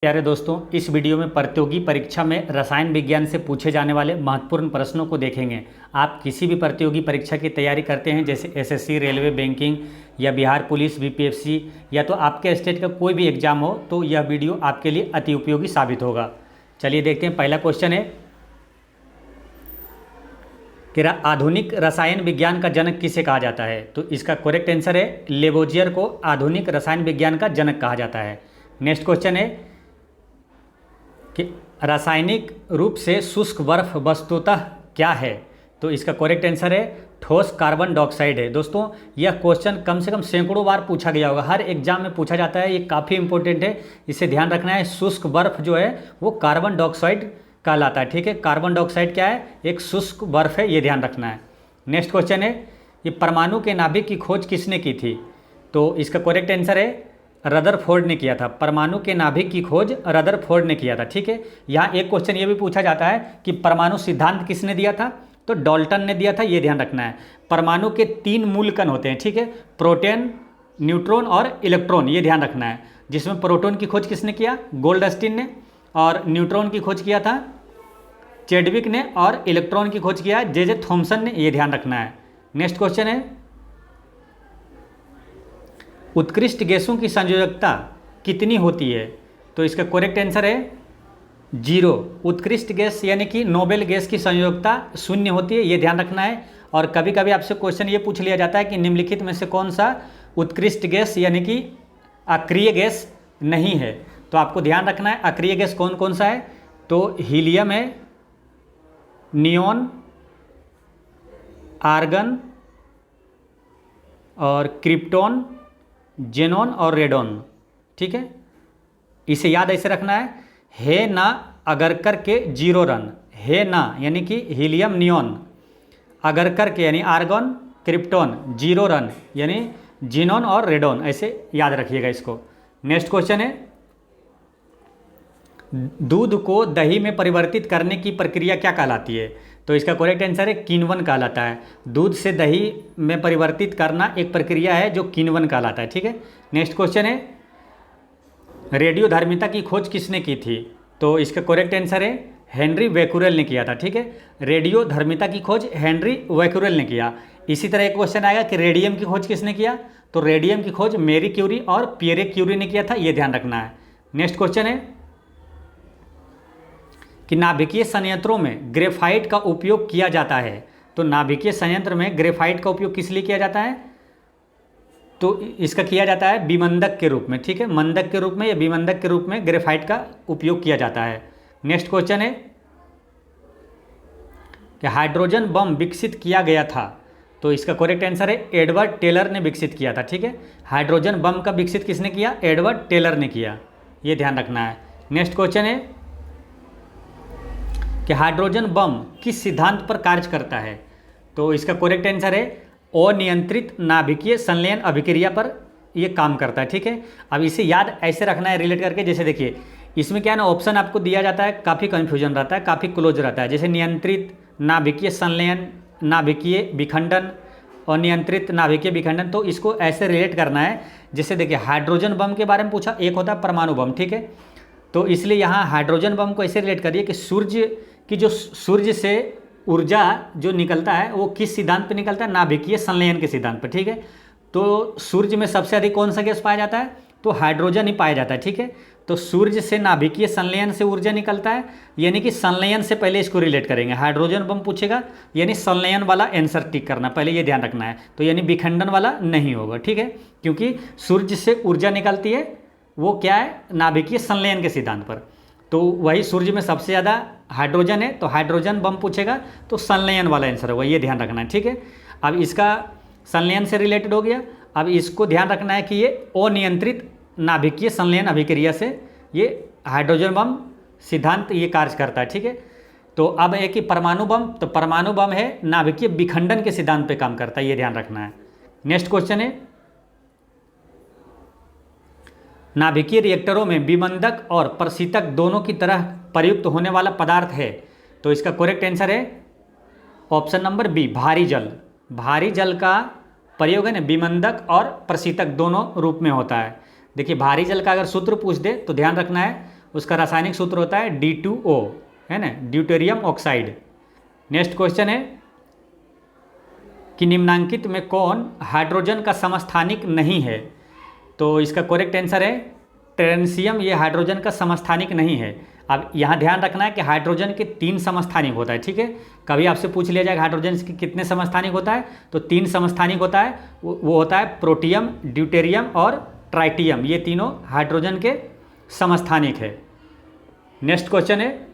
प्यारे दोस्तों, इस वीडियो में प्रतियोगी परीक्षा में रसायन विज्ञान से पूछे जाने वाले महत्वपूर्ण प्रश्नों को देखेंगे। आप किसी भी प्रतियोगी परीक्षा की तैयारी करते हैं, जैसे एसएससी, रेलवे, बैंकिंग या बिहार पुलिस, बीपीएससी या तो आपके स्टेट का कोई भी एग्जाम हो, तो यह वीडियो आपके लिए अति उपयोगी साबित होगा। चलिए देखते हैं। पहला क्वेश्चन है कि आधुनिक रसायन विज्ञान का जनक किसे कहा जाता है? तो इसका करेक्ट आंसर है लेवोजियर को आधुनिक रसायन विज्ञान का जनक कहा जाता है। नेक्स्ट क्वेश्चन है कि रासायनिक रूप से शुष्क बर्फ वस्तुतः क्या है? तो इसका करेक्ट आंसर है ठोस कार्बन डाइऑक्साइड है। दोस्तों, यह क्वेश्चन कम से कम सैकड़ों बार पूछा गया होगा, हर एग्जाम में पूछा जाता है, ये काफ़ी इंपॉर्टेंट है, इसे ध्यान रखना है। शुष्क बर्फ जो है वो कार्बन डाइऑक्साइड कहलाता है। ठीक है, कार्बन डाइऑक्साइड क्या है? एक शुष्क बर्फ है, ये ध्यान रखना है। नेक्स्ट क्वेश्चन है ये परमाणु के नाभिक की खोज किसने की थी? तो इसका करेक्ट आंसर है रदरफोर्ड ने किया था। परमाणु के नाभिक की खोज रदरफोर्ड ने किया था। ठीक है, यहाँ एक क्वेश्चन ये भी पूछा जाता है कि परमाणु सिद्धांत किसने दिया था? तो डाल्टन ने दिया था, ये ध्यान रखना है। परमाणु के 3 मूल कण होते हैं, ठीक है, प्रोटॉन, न्यूट्रॉन और इलेक्ट्रॉन, ये ध्यान रखना है। जिसमें प्रोटॉन की खोज किसने किया? गोल्डस्टीन ने, और न्यूट्रॉन की खोज किया था चैडविक ने, और इलेक्ट्रॉन की खोज किया जे थॉमसन ने, ये ध्यान रखना है। नेक्स्ट क्वेश्चन है उत्कृष्ट गैसों की संयोजकता कितनी होती है? तो इसका करेक्ट आंसर है 0। उत्कृष्ट गैस यानी कि नोबेल गैस की संयोजकता 0 होती है, ये ध्यान रखना है। और कभी कभी आपसे क्वेश्चन ये पूछ लिया जाता है कि निम्नलिखित में से कौन सा उत्कृष्ट गैस यानी कि अक्रिय गैस नहीं है? तो आपको ध्यान रखना है अक्रिय गैस कौन कौन सा है। तो हीलियम है, नियॉन, आर्गन और क्रिप्टॉन, जेनॉन और रेडॉन। ठीक है, इसे याद ऐसे रखना है ना अगर करके 0 रन, है ना यानी कि हीलियम, नियॉन, अगर करके यानी आर्गन, क्रिप्टॉन, 0 रन यानी जेनॉन और रेडॉन, ऐसे याद रखिएगा इसको। नेक्स्ट क्वेश्चन है दूध को दही में परिवर्तित करने की प्रक्रिया क्या कहलाती है? तो इसका करेक्ट आंसर है किण्वन कहलाता है। दूध से दही में परिवर्तित करना एक प्रक्रिया है जो किण्वन कहलाता है। ठीक है, नेक्स्ट क्वेश्चन है रेडियोधर्मिता की खोज किसने की थी? तो इसका करेक्ट आंसर है हेनरी बैक्यूरेल ने किया था। ठीक है, रेडियोधर्मिता की खोज हेनरी बैक्यूरेल ने किया। इसी तरह एक क्वेश्चन आएगा कि रेडियम की खोज किसने किया? तो रेडियम की खोज मैरी क्यूरी और पियरे क्यूरी ने किया था, ये ध्यान रखना है। नेक्स्ट क्वेश्चन है कि नाभिकीय संयंत्रों में ग्रेफाइट का उपयोग किया जाता है। तो नाभिकीय संयंत्र में ग्रेफाइट का उपयोग किस लिए किया जाता है? तो इसका किया जाता है विमंदक के रूप में। ठीक है, मंदक के रूप में या विमंदक के रूप में ग्रेफाइट का उपयोग किया जाता है। नेक्स्ट क्वेश्चन है कि हाइड्रोजन बम विकसित किया गया था। तो इसका करेक्ट आंसर है एडवर्ड टेलर ने विकसित किया था। ठीक है, हाइड्रोजन बम का विकसित किसने किया? एडवर्ड टेलर ने किया, ये ध्यान रखना है। नेक्स्ट क्वेश्चन है कि हाइड्रोजन बम किस सिद्धांत पर कार्य करता है? तो इसका करेक्ट आंसर है अनियंत्रित नाभिकीय संलयन अभिक्रिया पर ये काम करता है। ठीक है, अब इसे याद ऐसे रखना है रिलेट करके, जैसे देखिए इसमें क्या ना ऑप्शन आपको दिया जाता है, काफ़ी कन्फ्यूजन रहता है, काफ़ी क्लोज रहता है, जैसे नियंत्रित नाभिकीय संलयन, नाभिकीय विखंडन, अनियंत्रित नाभिकीय विखंडन। तो इसको ऐसे रिलेट करना है, जैसे देखिए हाइड्रोजन बम के बारे में पूछा, एक होता है परमाणु बम। ठीक है, तो इसलिए यहाँ हाइड्रोजन बम को ऐसे रिलेट करिए कि सूर्य से ऊर्जा जो निकलता है वो किस सिद्धांत पे निकलता है? नाभिकीय संलयन के सिद्धांत पे। ठीक है, तो सूर्य में सबसे अधिक कौन सा गैस पाया जाता है? तो हाइड्रोजन ही पाया जाता है। ठीक है, तो सूर्य से नाभिकीय संलयन से ऊर्जा निकलता है, यानी कि संलयन से पहले इसको रिलेट करेंगे। हाइड्रोजन बम पूछेगा यानी संलयन वाला आंसर टिक करना, पहले ये ध्यान रखना है। तो यानी विखंडन वाला नहीं होगा। ठीक है, क्योंकि सूर्य से ऊर्जा निकलती है वो क्या है? नाभिकीय संलयन के सिद्धांत पर। तो वही सूर्य में सबसे ज़्यादा हाइड्रोजन है, तो हाइड्रोजन बम पूछेगा तो संलयन वाला आंसर होगा, ये ध्यान रखना है। ठीक है, अब इसका संलयन से रिलेटेड हो गया। अब इसको ध्यान रखना है कि ये अनियंत्रित नाभिकीय संलयन अभिक्रिया से ये हाइड्रोजन बम सिद्धांत ये कार्य करता है। ठीक है, तो अब एक ही परमाणु बम, तो परमाणु बम है नाभिकीय विखंडन के सिद्धांत पे काम करता है, ये ध्यान रखना है। नेक्स्ट क्वेश्चन है नाभिकीय रिएक्टरों में विमंदक और प्रशीतक दोनों की तरह प्रयुक्त होने वाला पदार्थ है। तो इसका करेक्ट आंसर है ऑप्शन नंबर बी, भारी जल। भारी जल का प्रयोग है ना विमंदक और प्रशीतक दोनों रूप में होता है। देखिए भारी जल का अगर सूत्र पूछ दे तो ध्यान रखना है उसका रासायनिक सूत्र होता है D2O, है ना, ड्यूटेरियम ऑक्साइड। नेक्स्ट क्वेश्चन है कि निम्नांकित में कौन हाइड्रोजन का समस्थानिक नहीं है? तो इसका करेक्ट आंसर है ट्रांसियम, ये हाइड्रोजन का समस्थानिक नहीं है। अब यहाँ ड्यान रखना है कि हाइड्रोजन के 3 समस्थानिक होता है, ठीक है। कभी आपसे पूछ लिया जाएगा हाइड्रोजन के कितने समस्थानिक होता है, तो 3 समस्थानिक होता है। वो होता है प्रोटियम, ड्यूटेरियम और ट्राइटियम, ये तीनों हाइड्रोजन के समस्थानिक है। नेक्स्ट क्वेश्चन है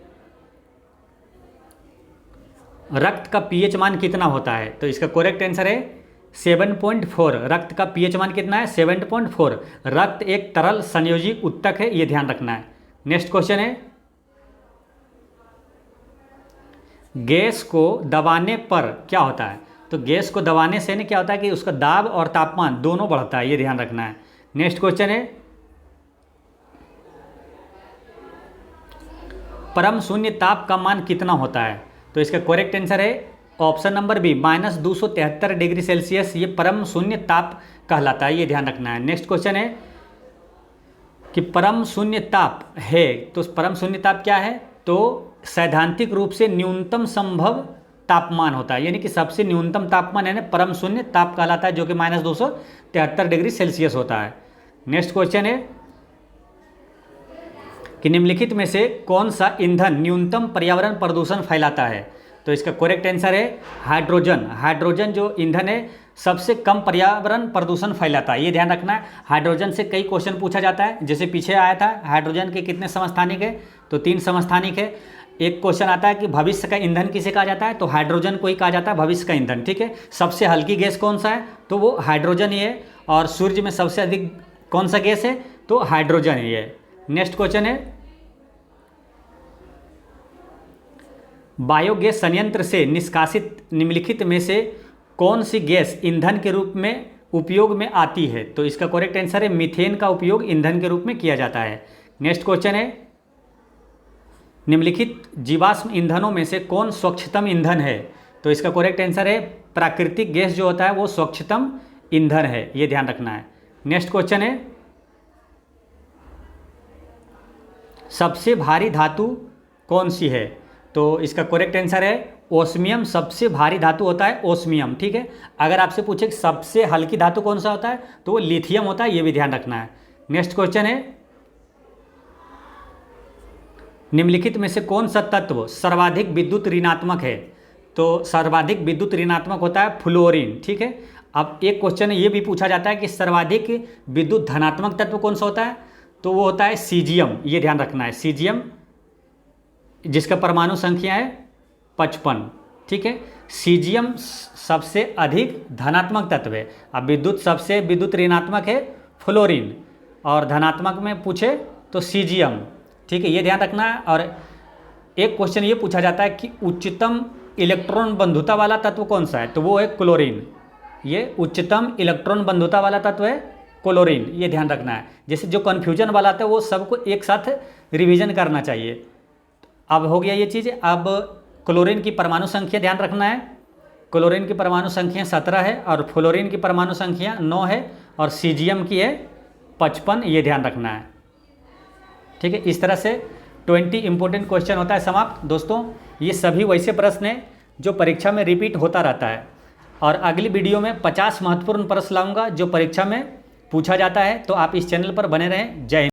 रक्त का पीएच मान कितना होता है? तो इसका करेक्ट आंसर है 7.4। रक्त का पीएच मान कितना है? 7.4। रक्त एक तरल संयोजी उत्तक है, ये ध्यान रखना है। नेक्स्ट क्वेश्चन है गैस को दबाने पर क्या होता है? तो गैस को दबाने से क्या होता है कि उसका दाब और तापमान दोनों बढ़ता है, ये ध्यान रखना है। नेक्स्ट क्वेश्चन है परम शून्य ताप का मान कितना होता है? तो इसका करेक्ट आंसर है option number B -273 degree Celsius, ये परम शून्य ताप कहलाता है, ये ध्यान रखना है। नेक्स्ट क्वेश्चन है कि परम शून्य ताप है, तो परम शून्य ताप क्या है? तो सैद्धांतिक रूप से न्यूनतम संभव तापमान होता है, यानी कि सबसे न्यूनतम तापमान है ना परम शून्य ताप कहलाता है, जो कि -273 डिग्री सेल्सियस होता है। नेक्स्ट क्वेश्चन है कि निम्नलिखित में से कौन सा ईंधन न्यूनतम पर्यावरण प्रदूषण फैलाता है? तो इसका करेक्ट आंसर है हाइड्रोजन। हाइड्रोजन जो ईंधन है सबसे कम पर्यावरण प्रदूषण फैलाता है, ये ध्यान रखना है। हाइड्रोजन से कई क्वेश्चन पूछा जाता है, जैसे पीछे आया था हाइड्रोजन के कितने समस्थानिक है? तो 3 समस्थानिक है। एक क्वेश्चन आता है कि भविष्य का ईंधन किसे कहा जाता है? तो हाइड्रोजन को ही कहा जाता है भविष्य का ईंधन, ठीक है। सबसे हल्की गैस कौन सा है? तो वो हाइड्रोजन ही है। और सूर्य में सबसे अधिक कौन सा गैस है? तो हाइड्रोजन ही है। नेक्स्ट क्वेश्चन है बायोगैस संयंत्र से निष्कासित निम्नलिखित में से कौन सी गैस ईंधन के रूप में उपयोग में आती है? तो इसका करेक्ट आंसर है मीथेन का उपयोग ईंधन के रूप में किया जाता है। नेक्स्ट क्वेश्चन है निम्नलिखित जीवाश्म ईंधनों में से कौन स्वच्छतम ईंधन है? तो इसका करेक्ट आंसर है प्राकृतिक गैस जो होता है वो स्वच्छतम ईंधन है, ये ध्यान रखना है। नेक्स्ट क्वेश्चन है सबसे भारी धातु कौन सी है? तो इसका करेक्ट आंसर है ओस्मियम। सबसे भारी धातु होता है ओस्मियम, ठीक है। अगर आपसे पूछे कि सबसे हल्की धातु कौन सा होता है, तो वो लिथियम होता है, ये भी ध्यान रखना है। नेक्स्ट क्वेश्चन है निम्नलिखित में से कौन सा तत्व सर्वाधिक विद्युत ऋणात्मक है? तो सर्वाधिक विद्युत ऋणात्मक होता है फ्लोरीन, ठीक है। अब एक क्वेश्चन ये भी पूछा जाता है कि सर्वाधिक विद्युत धनात्मक तत्व कौन सा होता है? तो वो होता है सीजियम, ये ध्यान रखना है। सीजियम जिसका परमाणु संख्या है 55, ठीक है। सीजियम सबसे अधिक धनात्मक तत्व है। अब विद्युत सबसे विद्युत ऋणात्मक है फ्लोरीन, और धनात्मक में पूछे तो सीजियम, ठीक है, ये ध्यान रखना है। और एक क्वेश्चन ये पूछा जाता है कि उच्चतम इलेक्ट्रॉन बंधुता वाला तत्व कौन सा है? तो वो है क्लोरीन। ये उच्चतम इलेक्ट्रॉन बंधुता वाला तत्व है क्लोरीन, ये ध्यान रखना है। जैसे जो कन्फ्यूजन वाला आता है वो सबको एक साथ रिवीजन करना चाहिए। अब हो गया ये चीज़। अब क्लोरीन की परमाणु संख्या ध्यान रखना है। क्लोरीन की परमाणु संख्या 17 है, और फ्लोरीन की परमाणु संख्या 9 है, और सीजियम की है 55, ये ध्यान रखना है, ठीक है। इस तरह से 20 इंपॉर्टेंट क्वेश्चन होता है समाप्त। दोस्तों ये सभी वैसे प्रश्न हैं जो परीक्षा में रिपीट होता रहता है, और अगली वीडियो में 50 महत्वपूर्ण प्रश्न लाऊंगा जो परीक्षा में पूछा जाता है। तो आप इस चैनल पर बने रहें। जय हिंद।